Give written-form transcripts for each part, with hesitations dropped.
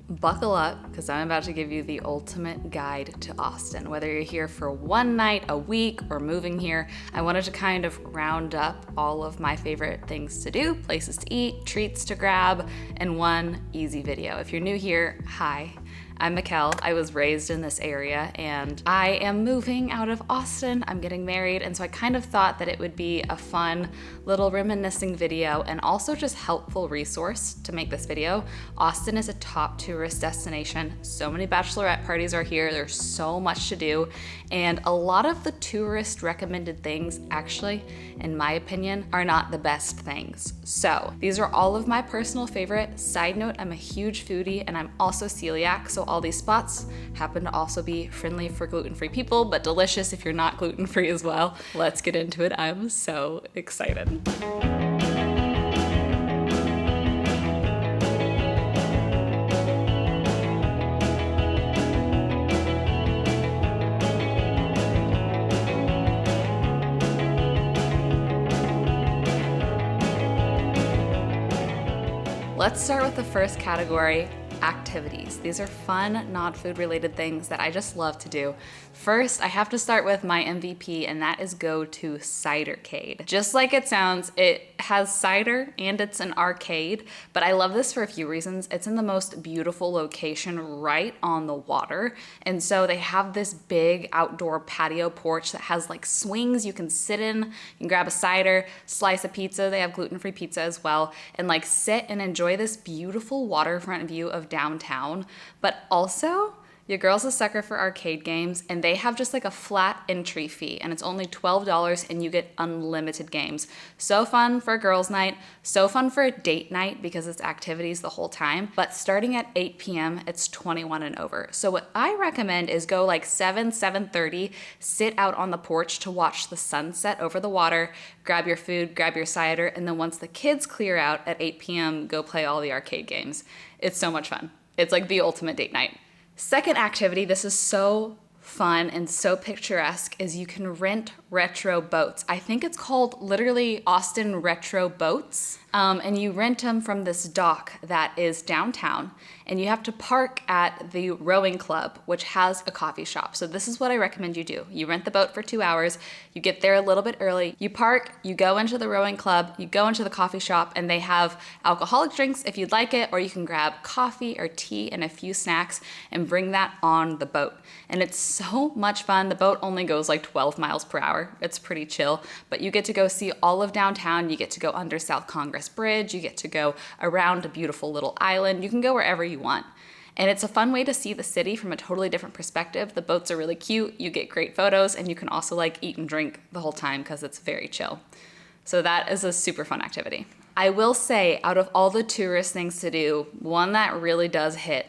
Buckle up, because I'm about to give you the ultimate guide to Austin. Whether you're here for one night, a week, or moving here, I wanted to kind of round up all of my favorite things to do, places to eat, treats to grab, in one easy video. If you're new here, hi. I'm Michelle. I was raised in this area and I am moving out of Austin. I'm getting married, and so I kind of thought that it would be a fun little reminiscing video and also just helpful resource to make this video. Austin is a top tourist destination. So many bachelorette parties are here. There's so much to do, and a lot of the tourist recommended things actually, in my opinion, are not the best things. So these are all of my personal favorite. Side note, I'm a huge foodie and I'm also celiac, so all these spots happen to also be friendly for gluten-free people, but delicious if you're not gluten-free as well. Let's get into it. I'm so excited. Let's start with the first category, activities. These are fun, non-food related things that I just love to do. First, I have to start with my MVP, and that is go to Cidercade. Just like it sounds, it has cider and it's an arcade, but I love this for a few reasons. It's in the most beautiful location right on the water, and so they have this big outdoor patio porch that has like swings you can sit in, you can grab a cider, slice a pizza, they have gluten-free pizza as well, and like sit and enjoy this beautiful waterfront view of downtown. But also, your girl's a sucker for arcade games, and they have just like a flat entry fee, and it's only $12 and you get unlimited games. So fun for a girls' night, so fun for a date night because it's activities the whole time. But starting at 8 p.m., it's 21 and over. So what I recommend is go like 7:30, sit out on the porch to watch the sunset over the water, grab your food, grab your cider, and then once the kids clear out at 8 p.m., go play all the arcade games. It's so much fun. It's like the ultimate date night. Second activity, this is so fun and so picturesque, is you can rent retro boats. I think it's called literally Austin Retro Boats. And you rent them from this dock that is downtown, and you have to park at the rowing club, which has a coffee shop. So this is what I recommend you do. You rent the boat for 2 hours, you get there a little bit early, you park, you go into the rowing club, you go into the coffee shop, and they have alcoholic drinks if you'd like it, or you can grab coffee or tea and a few snacks and bring that on the boat. And it's so much fun. The boat only goes like 12 miles per hour. It's pretty chill, but you get to go see all of downtown. You get to go under South Congress Bridge. You get to go around a beautiful little island. You can go wherever you want. And it's a fun way to see the city from a totally different perspective. The boats are really cute. You get great photos, and you can also like eat and drink the whole time because it's very chill. So that is a super fun activity. I will say, out of all the tourist things to do, one that really does hit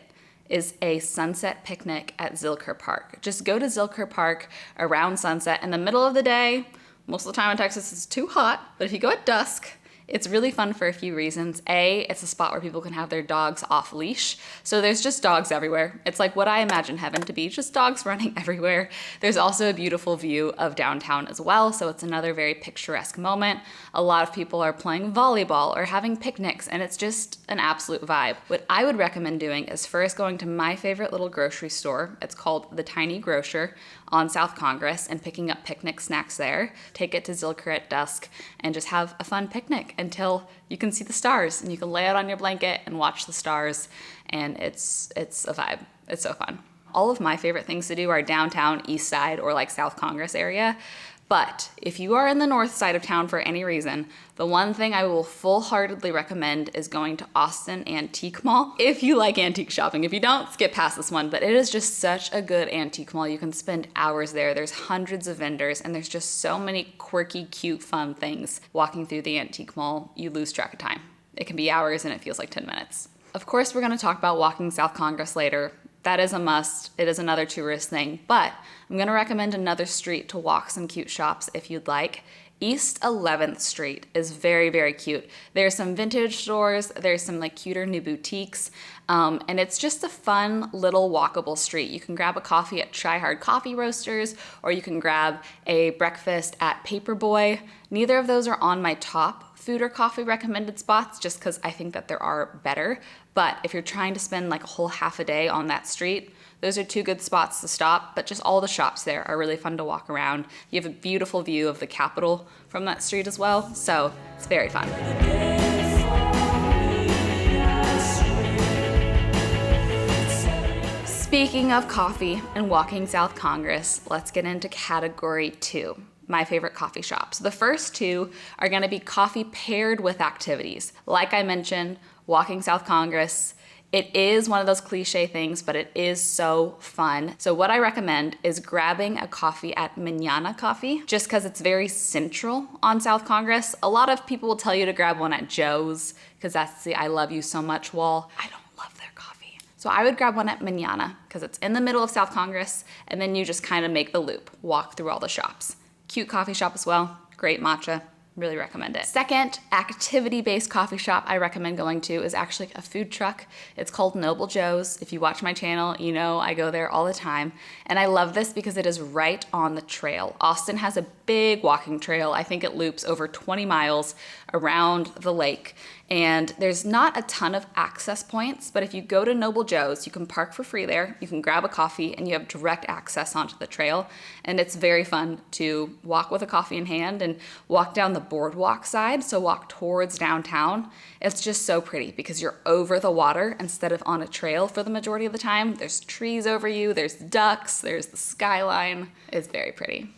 is a sunset picnic at Zilker Park. Just go to Zilker Park around sunset in the middle of the day. Most of the time in Texas it's too hot, but if you go at dusk, it's really fun for a few reasons. A, it's a spot where people can have their dogs off leash. So there's just dogs everywhere. It's like what I imagine heaven to be, just dogs running everywhere. There's also a beautiful view of downtown as well. So it's another very picturesque moment. A lot of people are playing volleyball or having picnics, and it's just an absolute vibe. What I would recommend doing is first going to my favorite little grocery store. It's called The Tiny Grocer on South Congress, and picking up picnic snacks there. Take it to Zilker at dusk and just have a fun picnic until you can see the stars, and you can lay out on your blanket and watch the stars, and it's a vibe. It's so fun. All of my favorite things to do are downtown, east side, or like South Congress area. But if you are in the north side of town for any reason, the one thing I will full-heartedly recommend is going to Austin Antique Mall. If you like antique shopping. If you don't, skip past this one, but it is just such a good antique mall. You can spend hours there. There's hundreds of vendors, and there's just so many quirky, cute, fun things. Walking through the antique mall, you lose track of time. It can be hours and it feels like 10 minutes. Of course, we're gonna talk about walking South Congress later. That is a must. It is another tourist thing, but I'm gonna recommend another street to walk some cute shops if you'd like. East 11th Street is very, very cute. There's some vintage stores, there's some like cuter new boutiques, and it's just a fun little walkable street. You can grab a coffee at Try Hard Coffee Roasters, or you can grab a breakfast at Paperboy. Neither of those are on my top food or coffee recommended spots just because I think that there are better. But if you're trying to spend like a whole half a day on that street, those are 2 good spots to stop. But just all the shops there are really fun to walk around. You have a beautiful view of the Capitol from that street as well, so it's very fun. Speaking of coffee and walking South Congress, let's get into category 2. My favorite coffee shops. The first 2 are gonna be coffee paired with activities. Like I mentioned, walking South Congress, it is one of those cliche things, but it is so fun. So what I recommend is grabbing a coffee at Mañana Coffee, just because it's very central on South Congress. A lot of people will tell you to grab one at Joe's, because that's the I love you so much wall. I don't love their coffee. So I would grab one at Mañana, because it's in the middle of South Congress, and then you just kind of make the loop, walk through all the shops. Cute coffee shop as well, great matcha. Really recommend it. Second activity-based coffee shop I recommend going to is actually a food truck. It's called Noble Joe's. If you watch my channel, you know I go there all the time. And I love this because it is right on the trail. Austin has a big walking trail. I think it loops over 20 miles around the lake. And there's not a ton of access points, but if you go to Noble Joe's, you can park for free there, you can grab a coffee, and you have direct access onto the trail. And it's very fun to walk with a coffee in hand and walk down the boardwalk side, so walk towards downtown. It's just so pretty because you're over the water instead of on a trail for the majority of the time. There's trees over you, there's ducks, there's the skyline. It's very pretty.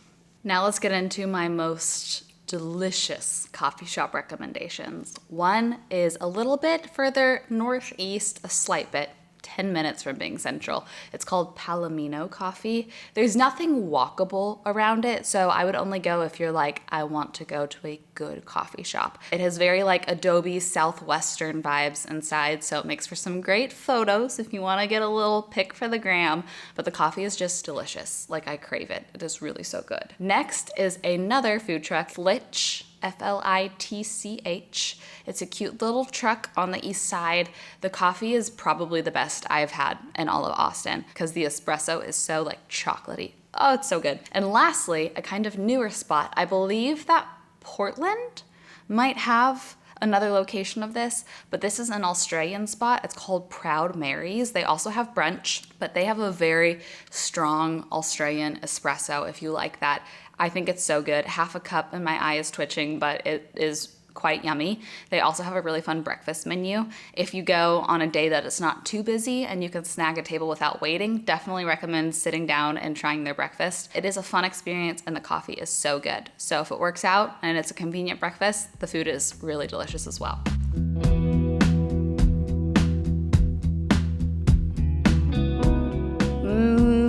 Now let's get into my most delicious coffee shop recommendations. One is a little bit further northeast, a slight bit, 10 minutes from being central. It's called Palomino Coffee. There's nothing walkable around it, so I would only go if you're like, I want to go to a good coffee shop. It has very like Adobe Southwestern vibes inside, so it makes for some great photos if you want to get a little pic for the gram, but the coffee is just delicious. Like, I crave it. It is really so good. Next is another food truck, Flitch. Flitch. It's a cute little truck on the east side. The coffee is probably the best I've had in all of Austin because the espresso is so like chocolatey. Oh, it's so good. And lastly, a kind of newer spot. I believe that Portland might have another location of this, but this is an Australian spot. It's called Proud Mary's. They also have brunch, but they have a very strong Australian espresso if you like that. I think it's so good. Half a cup and my eye is twitching, but it is quite yummy. They also have a really fun breakfast menu. If you go on a day that it's not too busy and you can snag a table without waiting, definitely recommend sitting down and trying their breakfast. It is a fun experience and the coffee is so good. So if it works out and it's a convenient breakfast, the food is really delicious as well.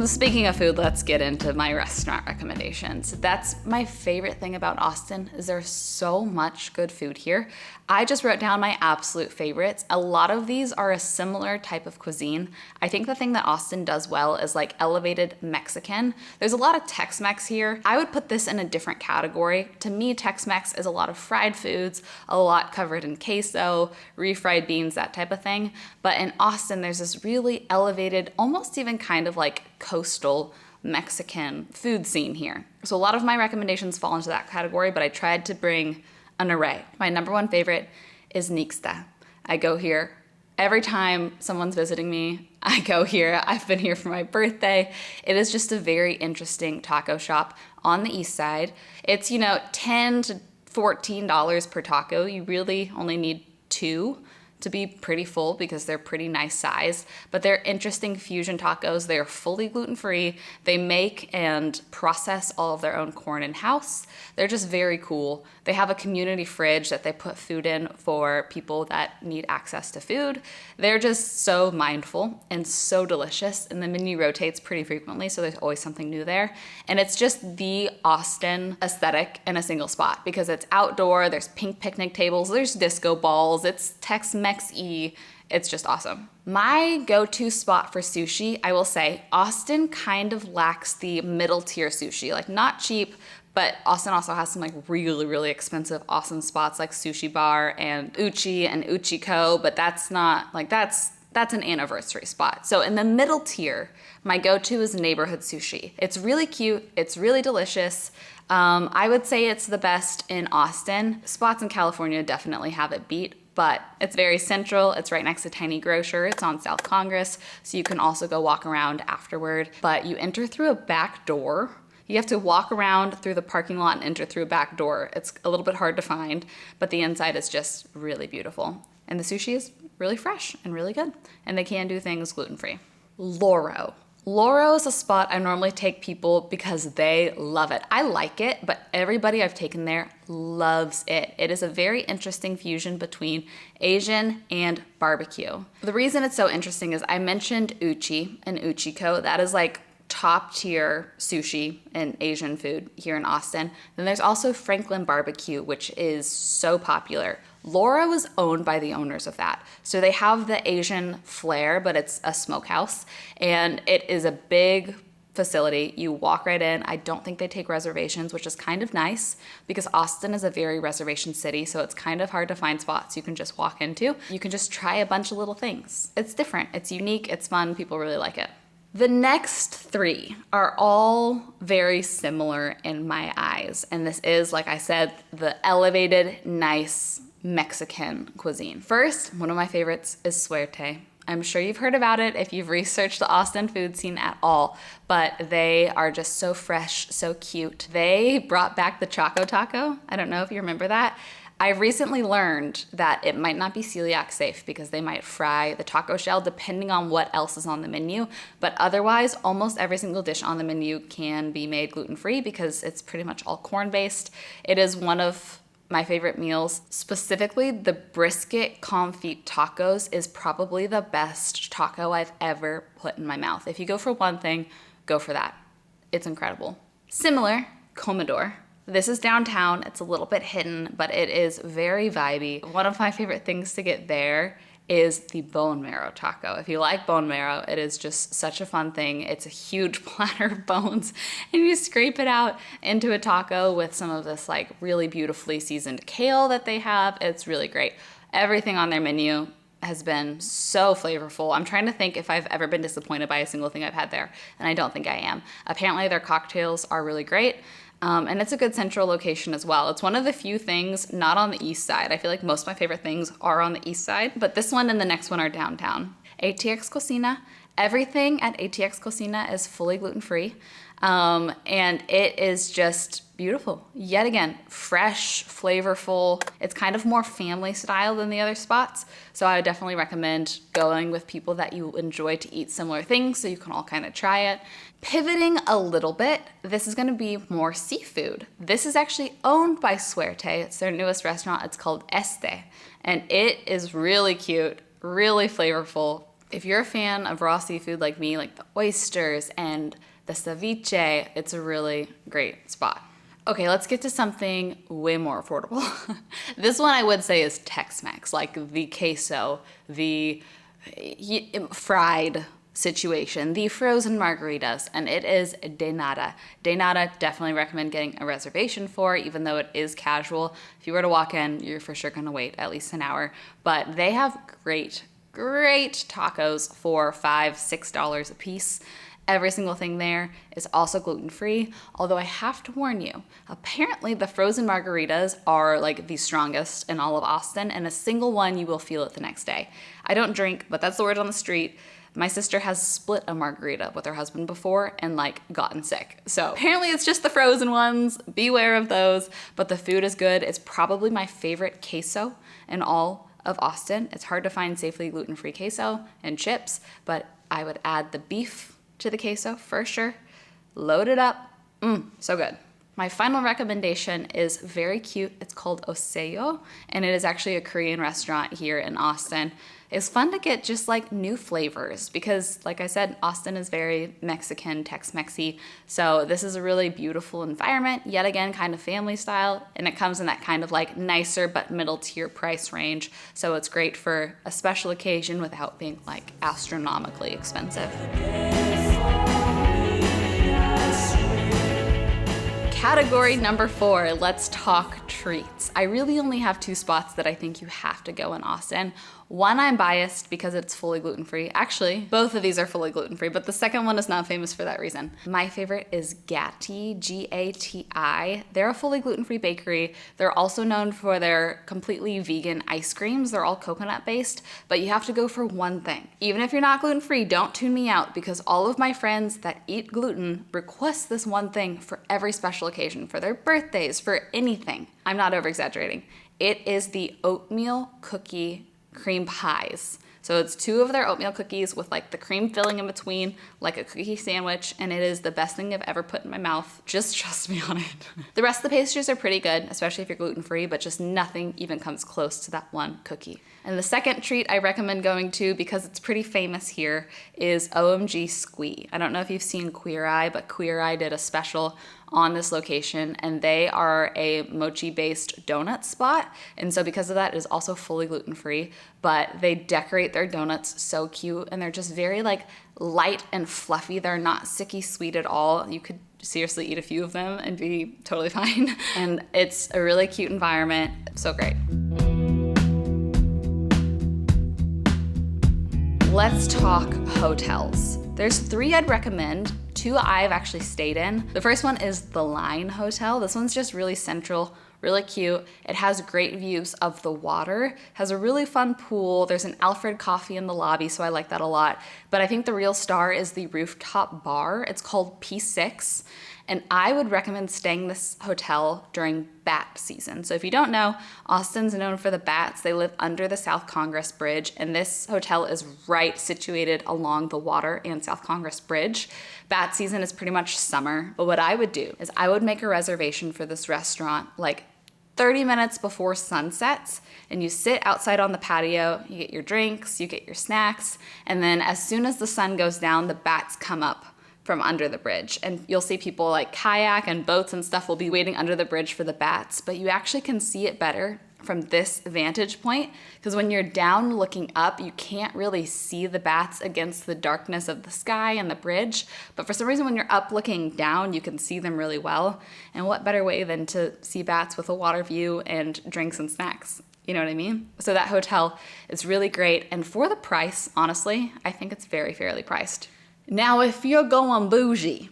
Speaking of food, let's get into my restaurant recommendations. That's my favorite thing about Austin is there's so much good food here. I just wrote down my absolute favorites. A lot of these are a similar type of cuisine. I think the thing that Austin does well is like elevated Mexican. There's a lot of Tex-Mex here. I would put this in a different category. To me, Tex-Mex is a lot of fried foods, a lot covered in queso, refried beans, that type of thing. But in Austin, there's this really elevated, almost even kind of like coastal Mexican food scene here. So a lot of my recommendations fall into that category, but I tried to bring an array. My number one favorite is Nixta. I go here every time someone's visiting me. I go here. I've been here for my birthday. It is just a very interesting taco shop on the east side. It's, $10 to $14 per taco. You really only need 2 to be pretty full because they're pretty nice size, but they're interesting fusion tacos. They're fully gluten-free. They make and process all of their own corn in-house. They're just very cool. They have a community fridge that they put food in for people that need access to food. They're just so mindful and so delicious, and the menu rotates pretty frequently, so there's always something new there. And it's just the Austin aesthetic in a single spot because it's outdoor, there's pink picnic tables, there's disco balls, it's Tex-Mex-y. It's just awesome. My go-to spot for sushi, I will say, Austin kind of lacks the middle tier sushi, like not cheap, but Austin also has some like really, really expensive, awesome spots like Sushi Bar and Uchi Co, but that's not, like that's that's an anniversary spot. So in the middle tier, my go-to is neighborhood sushi. It's really cute, it's really delicious. I would say it's the best in Austin. Spots in California definitely have it beat, but it's very central. It's right next to Tiny Grocer. It's on South Congress, so you can also go walk around afterward. But you enter through a back door. You have to walk around through the parking lot and enter through a back door. It's a little bit hard to find, but the inside is just really beautiful. And the sushi is really fresh and really good. And they can do things gluten-free. Loro. Loro is a spot I normally take people because they love it. I like it, but everybody I've taken there loves it. It is a very interesting fusion between Asian and barbecue. The reason it's so interesting is I mentioned Uchi and Uchiko. That is like top tier sushi and Asian food here in Austin. Then there's also Franklin Barbecue, which is so popular. Loro is owned by the owners of that. So they have the Asian flair, but it's a smokehouse, and it is a big facility. You walk right in. I don't think they take reservations, which is kind of nice because Austin is a very reservation city, so it's kind of hard to find spots you can just walk into. You can just try a bunch of little things. It's different, it's unique, it's fun, people really like it. The next three are all very similar in my eyes, and this is, like I said, the elevated, nice Mexican cuisine. First, one of my favorites is Suerte. I'm sure you've heard about it if you've researched the Austin food scene at all, but they are just so fresh, so cute. They brought back the Choco Taco. I don't know if you remember that. I recently learned that it might not be celiac safe because they might fry the taco shell depending on what else is on the menu, but otherwise almost every single dish on the menu can be made gluten-free because it's pretty much all corn-based. It is one of my favorite meals. Specifically, the brisket confit tacos is probably the best taco I've ever put in my mouth. If you go for one thing, go for that. It's incredible. Similar, Comedor. This is downtown. It's a little bit hidden, but it is very vibey. One of my favorite things to get there is the bone marrow taco. If you like bone marrow, it is just such a fun thing. It's a huge platter of bones, and you scrape it out into a taco with some of this like really beautifully seasoned kale that they have. It's really great. Everything on their menu has been so flavorful. I'm trying to think if I've ever been disappointed by a single thing I've had there, and I don't think I am. Apparently their cocktails are really great. And it's a good central location as well. It's one of the few things not on the east side. I feel like most of my favorite things are on the east side, but this one and the next one are downtown. ATX Cocina. Everything at ATX Cocina is fully gluten-free, and it is just beautiful. Yet again, fresh, flavorful. It's kind of more family style than the other spots, so I would definitely recommend going with people that you enjoy to eat similar things so you can all kind of try it. Pivoting a little bit, this is gonna be more seafood. This is actually owned by Suerte. It's their newest restaurant. It's called Este, and it is really cute, really flavorful. If you're a fan of raw seafood like me, like the oysters and the ceviche, it's a really great spot. Okay, let's get to something way more affordable. This one I would say is Tex-Mex, like the queso, the fried situation, the frozen margaritas, and it is De Nada. De Nada, definitely recommend getting a reservation for, even though it is casual. If you were to walk in, you're for sure gonna wait at least an hour, but they have great tacos for $5, $6 a piece. Every single thing there is also gluten-free, although I have to warn you, apparently the frozen margaritas are like the strongest in all of Austin, and a single one you will feel it the next day. I don't drink, but that's the word on the street. My sister has split a margarita with her husband before and like gotten sick. So apparently it's just the frozen ones. Beware of those, but the food is good. It's probably my favorite queso in all of Austin. It's hard to find safely gluten-free queso and chips, but I would add the beef to the queso for sure. Load it up. So good. My final recommendation is very cute. It's called Oseyo, and it is actually a Korean restaurant here in Austin. It's fun to get just like new flavors because, like I said, Austin is very Mexican, Tex-Mexy. So this is a really beautiful environment, yet again, kind of family style, and it comes in that kind of like nicer but middle tier price range. So it's great for a special occasion without being like astronomically expensive. Category number 4, let's talk treats. I really only have two spots that I think you have to go in Austin. One, I'm biased because it's fully gluten-free. Actually, both of these are fully gluten-free, but the second one is not famous for that reason. My favorite is Gatti, G-A-T-I. They're a fully gluten-free bakery. They're also known for their completely vegan ice creams. They're all coconut-based, but you have to go for one thing. Even if you're not gluten-free, don't tune me out, because all of my friends that eat gluten request this one thing for every special occasion, for their birthdays, for anything. I'm not over-exaggerating. It is the oatmeal cookie cream pies. So it's two of their oatmeal cookies with like the cream filling in between, like a cookie sandwich, and it is the best thing I've ever put in my mouth. Just trust me on it. The rest of the pastries are pretty good, especially if you're gluten-free, but just nothing even comes close to that one cookie. And the second treat I recommend going to, because it's pretty famous here, is OMG Squee. I don't know if you've seen Queer Eye, but Queer Eye did a special on this location, and they are a mochi-based donut spot. And so because of that, it is also fully gluten-free, but they decorate their donuts so cute, and they're just very like light and fluffy. They're not sicky sweet at all. You could seriously eat a few of them and be totally fine. And it's a really cute environment. So great. Let's talk hotels. There's 3 I'd recommend. 2 I've actually stayed in. The first one is the Line Hotel. This one's just really central, really cute. It has great views of the water, has a really fun pool. There's an Alfred coffee in the lobby, so I like that a lot. But I think the real star is the rooftop bar. It's called P6. And I would recommend staying this hotel during bat season. So if you don't know, Austin's known for the bats. They live under the South Congress Bridge, and this hotel is right situated along the water and South Congress Bridge. Bat season is pretty much summer. But what I would do is I would make a reservation for this restaurant like 30 minutes before sunsets, and you sit outside on the patio, you get your drinks, you get your snacks, and then as soon as the sun goes down, the bats come up from under the bridge. And you'll see people like kayak and boats and stuff will be waiting under the bridge for the bats, but you actually can see it better from this vantage point, because when you're down looking up, you can't really see the bats against the darkness of the sky and the bridge. But for some reason, when you're up looking down, you can see them really well. And what better way than to see bats with a water view and drinks and snacks? You know what I mean? So that hotel is really great. And for the price, honestly, I think it's very fairly priced. Now, if you're going bougie,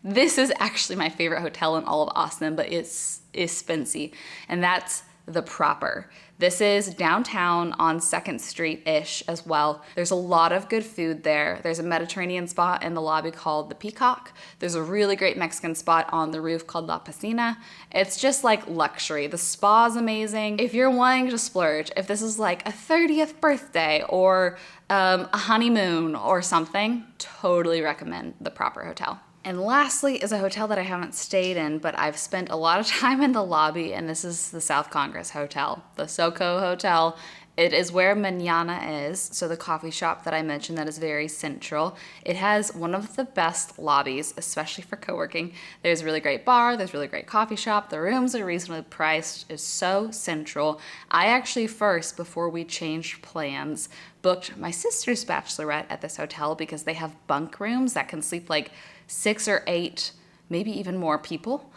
this is actually my favorite hotel in all of Austin, but it's spency, and that's the Proper. This is downtown on 2nd Street-ish as well. There's a lot of good food there. There's a Mediterranean spot in the lobby called the Peacock. There's a really great Mexican spot on the roof called La Piscina. It's just like luxury. The spa's amazing. If you're wanting to splurge, if this is like a 30th birthday or a honeymoon or something, totally recommend the Proper Hotel. And lastly is a hotel that I haven't stayed in, but I've spent a lot of time in the lobby, and this is the South Congress Hotel, the SoCo Hotel. It is where Manana is, so the coffee shop that I mentioned that is very central. It has one of the best lobbies, especially for co-working. There's a really great bar, there's a really great coffee shop, the rooms are reasonably priced, it's so central. I actually first, before we changed plans, booked my sister's bachelorette at this hotel because they have bunk rooms that can sleep like 6 or 8, maybe even more people.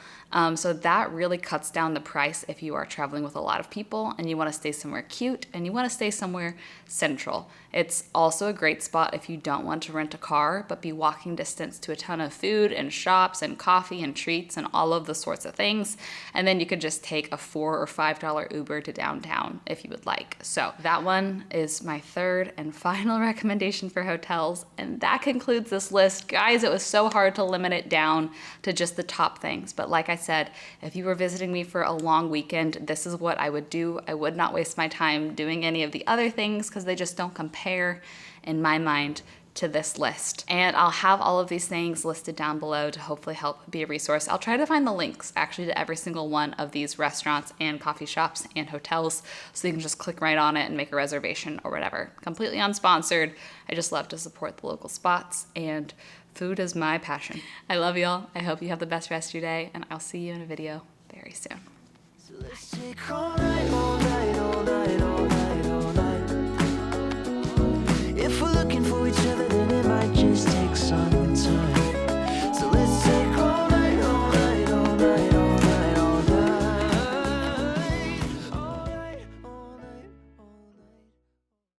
So that really cuts down the price if you are traveling with a lot of people and you want to stay somewhere cute and you want to stay somewhere central. It's also a great spot if you don't want to rent a car, but be walking distance to a ton of food and shops and coffee and treats and all of the sorts of things. And then you could just take a $4 or $5 Uber to downtown if you would like. So that one is my third and final recommendation for hotels. And that concludes this list. Guys, it was so hard to limit it down to just the top things. But like I said, if you were visiting me for a long weekend, this is what I would do. I would not waste my time doing any of the other things because they just don't compare in my mind to this list. And I'll have all of these things listed down below to hopefully help be a resource. I'll try to find the links actually to every single one of these restaurants and coffee shops and hotels so you can just click right on it and make a reservation or whatever. Completely unsponsored. I just love to support the local spots, and food is my passion. I love y'all. I hope you have the best rest of your day, and I'll see you in a video very soon. So let's take all night, all night, all night, all night, all night. If we're looking for each other, then it might just take some